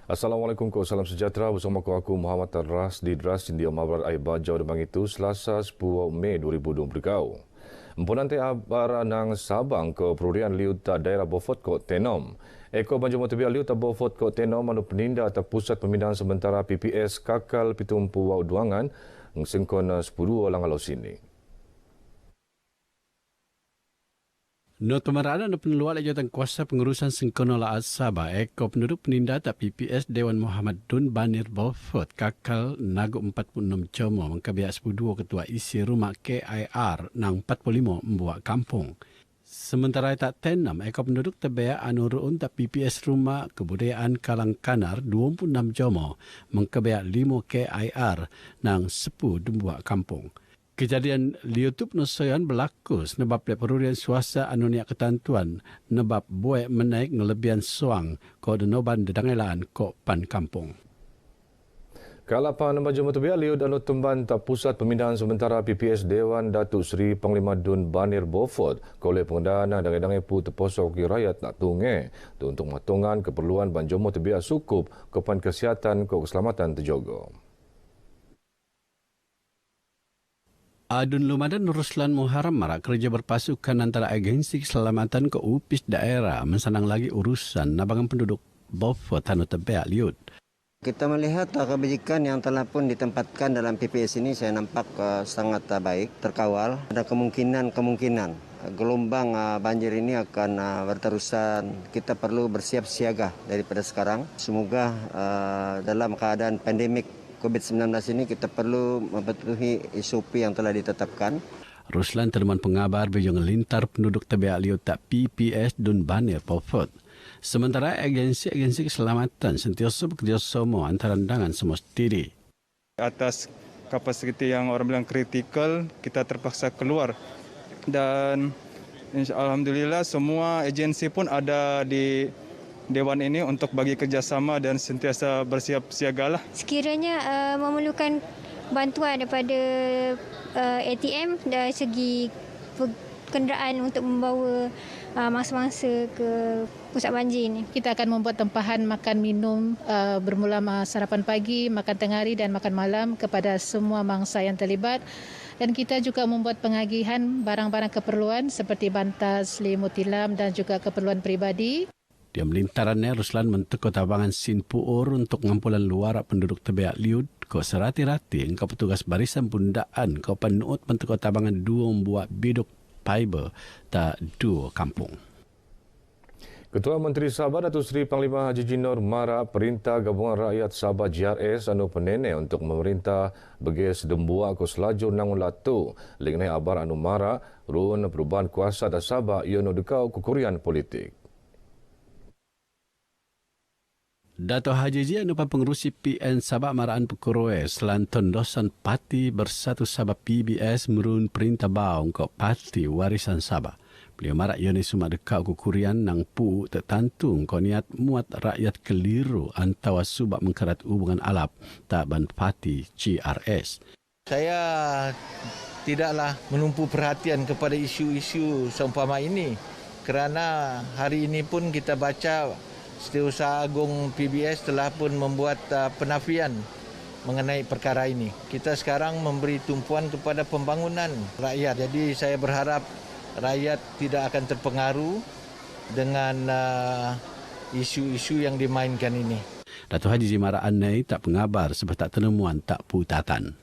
Assalamualaikum, salam sejahtera bersama aku Muhammad Ras di Dras India Mabar Air Bajau Debang itu Selasa 10 Mei 2020. Empunan te abar nang Sabang ke perurian liut daerah Beaufort ko Tenom. Eko banjir motorbik liut Beaufort ko Tenom manu peninda atau pusat pemindahan sementara PPS kakal pitumpu wau duangan sengkon 10 orang alau sini. Nota merana no peneluan jawatan kuasa pengurusan Sengkonola Sabah Eko penduduk peninda tak PPS Dewan Muhammad Dun Banir Beaufort kakal nagu 46 Jomo mengkabiak 12 ketua isi rumah KIR nang 45 membuat kampung. Sementara tak tenam Eko penduduk terbeak anurun tak PPS rumah kebudayaan Kalang Kanar 26 Jomo mengkabiak 5 KIR nang 10 membuat kampung. Kejadian liutup nosoyan berlaku sebab perurian suasa anunia ketentuan nebab buat menaik ngelebihan suang ko denoban dedangelan ko pan kampung. Kalapan baju motorbik liut anu temban tak pusat pemindahan sementara PPS Dewan Datuk Seri Panglima Dun Banir Beaufort oleh pengendana dangai-dangai pu terposok rakyat nak tungai untuk matungan keperluan banjir motorbik sukup kepan kesihatan ko keselamatan terjaga. Adun Lumadan Ruslan Muharram marak kerja berpasukan antara agensi keselamatan ke UPIS daerah mensanang lagi urusan nabangan penduduk Beaufort Tanu Tebeak Liut. Kita melihat kebijakan yang telah pun ditempatkan dalam PPS ini saya nampak sangat baik, terkawal. Ada kemungkinan gelombang banjir ini akan berterusan. Kita perlu bersiap siaga daripada sekarang. Semoga dalam keadaan pandemik COVID-19 ini kita perlu mematuhi SOP yang telah ditetapkan. Ruslan terdeman pengabar bejong lintar penduduk Tebeak Liut tak PPS Dun Banir Beaufort. Sementara agensi-agensi keselamatan sentiasa bekerjasama antara dengan semestinya. Atas kapasiti yang orang bilang kritikal, kita terpaksa keluar. Dan alhamdulillah semua agensi pun ada di Dewan ini untuk bagi kerjasama dan sentiasa bersiap siagalah. Sekiranya memerlukan bantuan daripada ATM dari segi kenderaan untuk membawa mangsa-mangsa ke pusat banjir ini. Kita akan membuat tempahan makan minum bermula sarapan pagi, makan tengah hari dan makan malam kepada semua mangsa yang terlibat. Dan kita juga membuat pengagihan barang-barang keperluan seperti bantas, selimut tilam dan juga keperluan peribadi. Dia melintarannya Ruslan menteko tabangan Sin Puur untuk ngampulan luar penduduk Tebeak Liut ko serati-rati engkau petugas barisan pundaan ko penuut menteko tabangan dua membuat biduk fiber tak dua kampung. Ketua Menteri Sabah Datuk Seri Panglima Haji Jinor Mara perintah Gabungan Rakyat Sabah GRS anu penene untuk memerintah bagi sedembua ko selajur nangun latu lengai abar anu Mara run perubahan kuasa da Sabah iono dekau kukurian politik. Dato' Haji Ji anupa pengerusi PN Sabah Maraan Pekurwe selanton dosan Parti Bersatu Sabah PBS merun perintah baung ke Parti Warisan Sabah. Beliau marak Yoni Sumak dekau kukurian nang pu tertantung ko niat muat rakyat keliru antawa subak mengkerat hubungan alap tak ban Parti GRS. Saya tidaklah menumpu perhatian kepada isu-isu seumpama ini kerana hari ini pun kita baca Setiausaha Agung PBS telah pun membuat penafian mengenai perkara ini. Kita sekarang memberi tumpuan kepada pembangunan rakyat. Jadi saya berharap rakyat tidak akan terpengaruh dengan isu-isu yang dimainkan ini. Dato' Haji Zimara Anai tak pengabar sebab tak tenemuan tak putatan.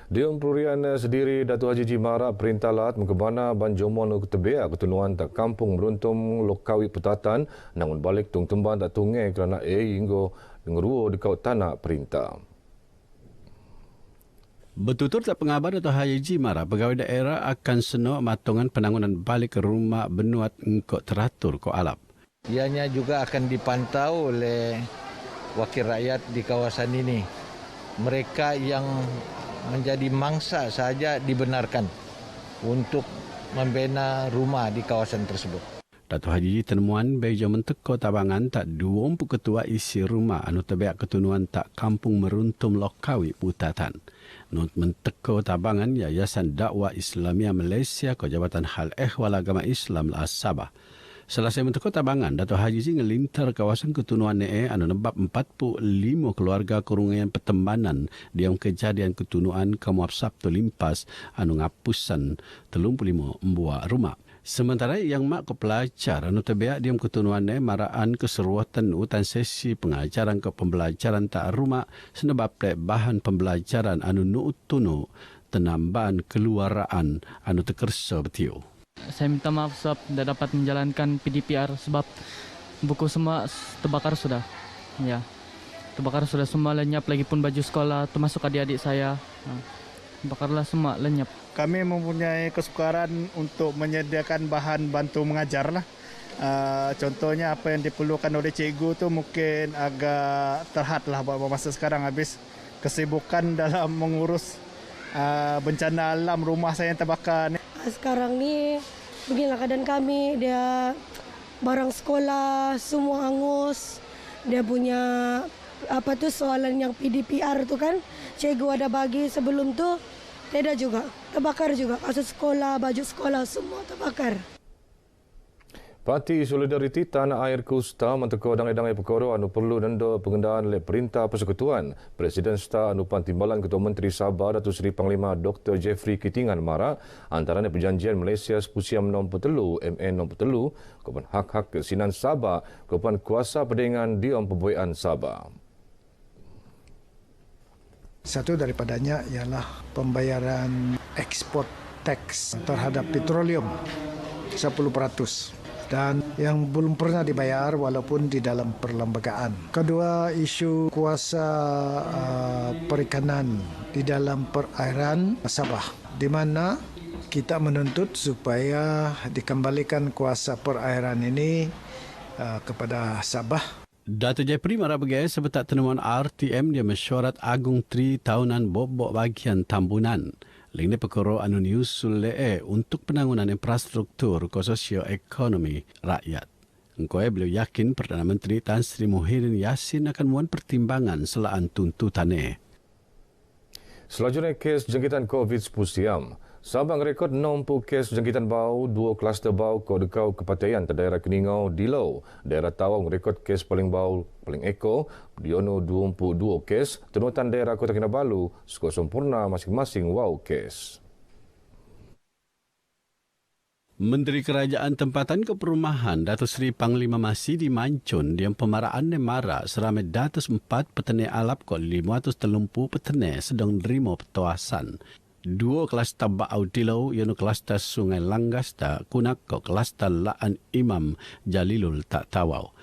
Dion Perurian sendiri Datuk Haji Jimara perintah lat mengkebana banjomon ke Tebeak ketunuan tak kampung meruntum lokawi putatan namun balik tung temban tak tungai kerana hingga ngeruo dekau tanah perintah. Bertutur tak pengabar Datuk Haji Jimara pegawai daerah akan senok matungan penangunan balik ke rumah benuat engkau teratur ko alap. Ianya juga akan dipantau oleh wakil rakyat di kawasan ini. Mereka yang menjadi mangsa saja dibenarkan untuk membina rumah di kawasan tersebut. Datuk Haji tenemuan beja menteko tabangan tak 20 ketua isi rumah anu Tebeak ketunuan tak kampung meruntum lokawi putatan. Nut menteko tabangan Yayasan Dakwah Islamia Malaysia ko Jabatan Hal Ehwal Agama Islam Sabah. Selesai mentekuk tabangan, Dato' Haji Zee ngelintar kawasan ketunuan anu nebab 45 keluarga kurungan pertembanan diam kejadian ketunuan Kamuap Sabtu limpas anu ngapusan 35 membuat rumah. Sementara yang mak ke pelajar anu tebiak diam ketunuan maraan keseruatan utan sesi pengajaran ke pembelajaran tak rumah senebab bahan pembelajaran anu nu'utunu tenambahan keluaraan anu tekersa betiu. Saya minta maaf sebab tidak dapat menjalankan PDPR sebab buku semua terbakar sudah. Ya, terbakar sudah semua lenyap, lagi pun baju sekolah termasuk adik-adik saya. Bakarlah semua lenyap. Kami mempunyai kesukaran untuk menyediakan bahan bantu mengajar lah. Contohnya apa yang diperlukan oleh cikgu tu mungkin agak terhad lah buat masa sekarang habis kesibukan dalam mengurus bencana alam rumah saya yang terbakar. Sekarang ni beginilah keadaan kami, dia barang sekolah semua hangus. Dia punya soalan yang PDPR tu kan, cikgu ada bagi sebelum tu tidak juga, terbakar juga. Kasus sekolah, baju sekolah semua terbakar. Parti Solidariti Tanah Air Kusta mentekuk dangai-dangai perkara anu perlu nenda pengendaan oleh Perintah Persekutuan. Presiden STA anu Timbalan Ketua Menteri Sabah Datuk Seri Panglima Dr. Jeffrey Kitingan Mara antaranya Perjanjian Malaysia Sepusiam Nombor 3 MN Nombor 3 kepada hak-hak kesinan Sabah kepada kuasa perdagangan diam pembuaian Sabah. Satu daripadanya ialah pembayaran ekspor teks terhadap petroleum 10%. Dan yang belum pernah dibayar walaupun di dalam perlembagaan. Kedua, isu kuasa perikanan di dalam perairan Sabah, di mana kita menuntut supaya dikembalikan kuasa perairan ini kepada Sabah. Dato' Jeffrey Mara bergaya sebetak temuan RTM dia mesyuarat Agung 3 tahunan bobok bagian Tambunan. Lini perkara anu niusul untuk penangunan infrastruktur sosioekonomi rakyat. Engkau beliau yakin Perdana Menteri Tan Sri Muhyiddin Yassin akan muat pertimbangan selaan tuntutannya. Selanjutnya kes jangkitan COVID-19. Sabah rekod 60 kes jangkitan bau, 2 kluster bau ko dekau kepatian ke daerah Keningau, Dilau. Daerah Tawau rekod kes paling bau, paling eko, Diono 22 kes, tenutan daerah Kota Kinabalu, skor sempurna masing-masing wow kes. Menteri Kerajaan Tempatan Keperumahan Datuk Seri Panglima Masih di Mancun diam pemaraan mara seramai 4 petani alap ko 530 petani sedang nerima petuasan. 2 kluster Ba'au Dilau iaitu kluster Sungai Langgas tak kunak ko kluster Laan Imam Jalilul tak Tawau.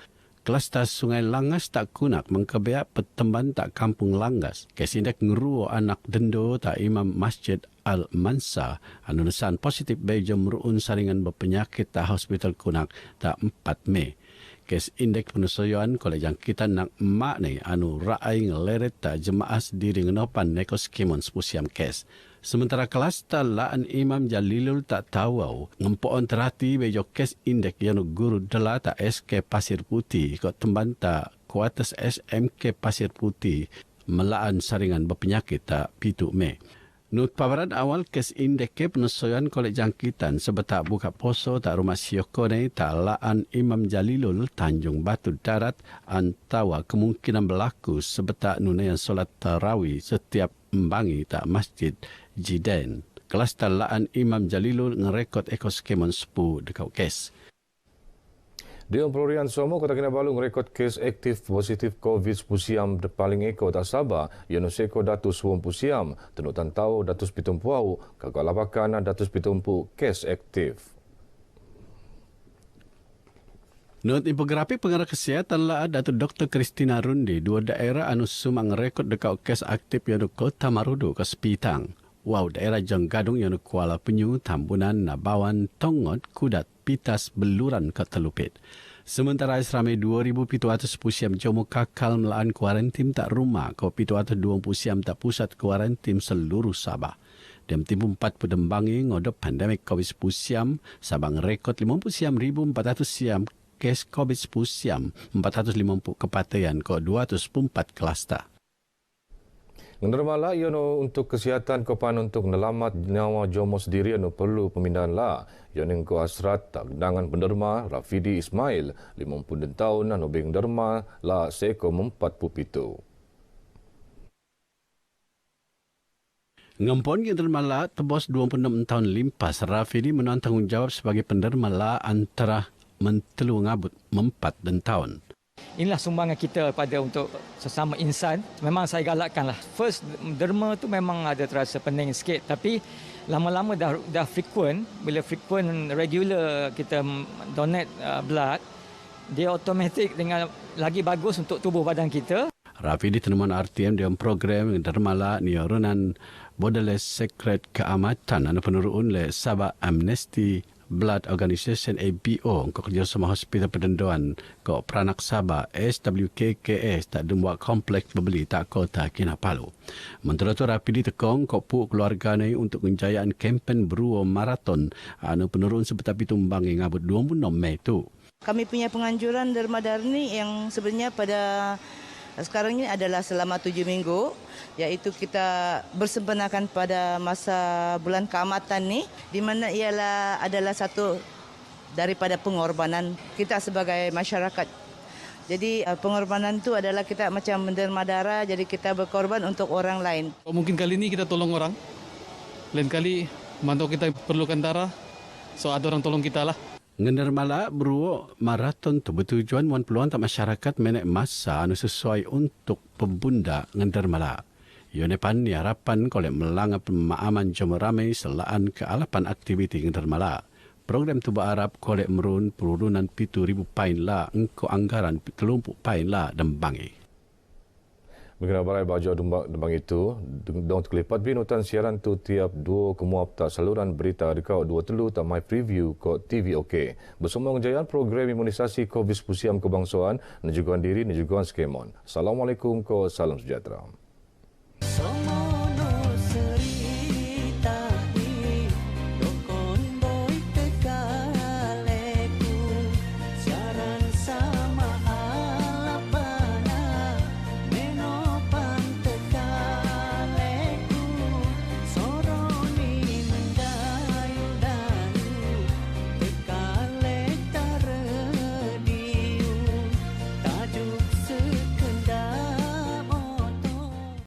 Kluster Sungai Langgas tak kunak mengkebiak petemban tak Kampung Langgas. Kesindak ngeruo anak dendo tak Imam Masjid Al-Mansa anu nesan positif bejo meruun saringan berpenyakit tak hospital kunak tak 4 Mei. Kes indeks penyesuaian kolej jangkitan nak emak ni anu raai ngeleret tak jemaah diri ngenopan neko skimon sepusiam kes. Sementara kluster Laan Imam Jalilul tak tawau, ngempoon terhati bejo kes indeks yang guru dela tak SK Pasir Putih, kok temban tak kuatas SMK Pasir Putih, melaan saringan berpenyakit tak pitu Mei. Nut paparan awal kes indeks penyesuaian kolej jangkitan sebetak buka poso tak rumah siokone tak Laan Imam Jalilul Tanjung Batu Darat antawa kemungkinan berlaku sebetak nunayan solat tarawih setiap embangi tak masjid Jiden. Kluster Laan Imam Jalilul ngerekod ekoskemon 10 dekau kes. Di Pelurian Somo, Kota Kinabalu merekod kes aktif positif COVID-19 paling eko tak Sabah, iaitu seko datus wong pusiam, tenutan tau datus pitumpuau, kakak lapakan datus pitumpu kes aktif. Menurut infografik pengarah kesihatan lah Datuk Dr. Christina Rundi, 2 daerah anu sumang rekod dekau kes aktif iaitu Kota Marudu ke Sepitang. Wow, daerah Janggadung iaitu Kuala Penyu, Tambunan, Nabawan, Tongot, Kudat, Pitas, Beluran ke Telupit. Sementara seramai 2,700 pusiam Jomo kakal melaan kuarantim tak rumah ke 720 pusiam tak pusat kuarantim seluruh Sabah. Dalam timbu 4 pedembangi ngodop pandemik COVID-19, Sabah rekod 50,400 siam kes COVID-19, 450 kepatian ke 204 kluster. Ngendermala iono untuk kesihatan kopan untuk nelamat nyawa jomo sendiri anu perlu pemindahan la. Iono ko asrat tagdangan penderma Rafidi Ismail 50 tahun anu beng derma la seko 47. Ngampon Ngendermala tebos 26 tahun limpas Rafidi menuan tanggungjawab sebagai penderma la antara mentelu ngabut 4 dan tahun. Inilah sumbangan kita pada untuk sesama insan. Memang saya galakkanlah. First, derma tu memang ada terasa pening sikit. Tapi lama-lama dah frequent. Bila frequent, regular kita donate blood, dia automatik dengan lagi bagus untuk tubuh badan kita. Rafidi tenuman RTM dalam program Dermala Niarunan Borderless Secret Keamatan anu penurun le Sabah Amnesty Blood Organisation ABO ko kerjasama Hospital Pendendoan ko Peranak Sabah SWKKS tak dembuat kompleks bebeli tak kota Kinabalu. Mentera tu Rafidi tekong ko pu keluarga ni untuk penjayaan kempen beruo maraton anu penurun seperti tumbang yang ngabut 26 Mei tu. Kami punya penganjuran Derma Darni yang sebenarnya pada sekarang ini adalah selama 7 minggu, iaitu kita bersebenakan pada masa bulan keamatan ni, di mana ialah adalah satu daripada pengorbanan kita sebagai masyarakat. Jadi pengorbanan itu adalah kita macam menderma darah, jadi kita berkorban untuk orang lain. Mungkin kali ini kita tolong orang, lain kali mantau kita perlukan darah, so ada orang tolong kita lah. Ngendermala beruo maraton tu bertujuan muan peluang tak masyarakat menek masa anu sesuai untuk pembunda Ngendermala. Ione pan ni harapan kolek melanga pemaaman jom ramai selaan kealapan aktiviti Ngendermala. Program tu berharap kolek merun perurunan 7,000 pain la engko anggaran 30 pain la dembangi. Mengenai barai baju dembang itu, dong terlipat binutan siaran tu tiap 2 kemuap tak saluran berita dekau 2 telu tak my preview ko TV OK. Bersama kejayaan program imunisasi COVID-19 kebangsaan, nejugan diri, nejugan skemon. Assalamualaikum ko salam sejahtera.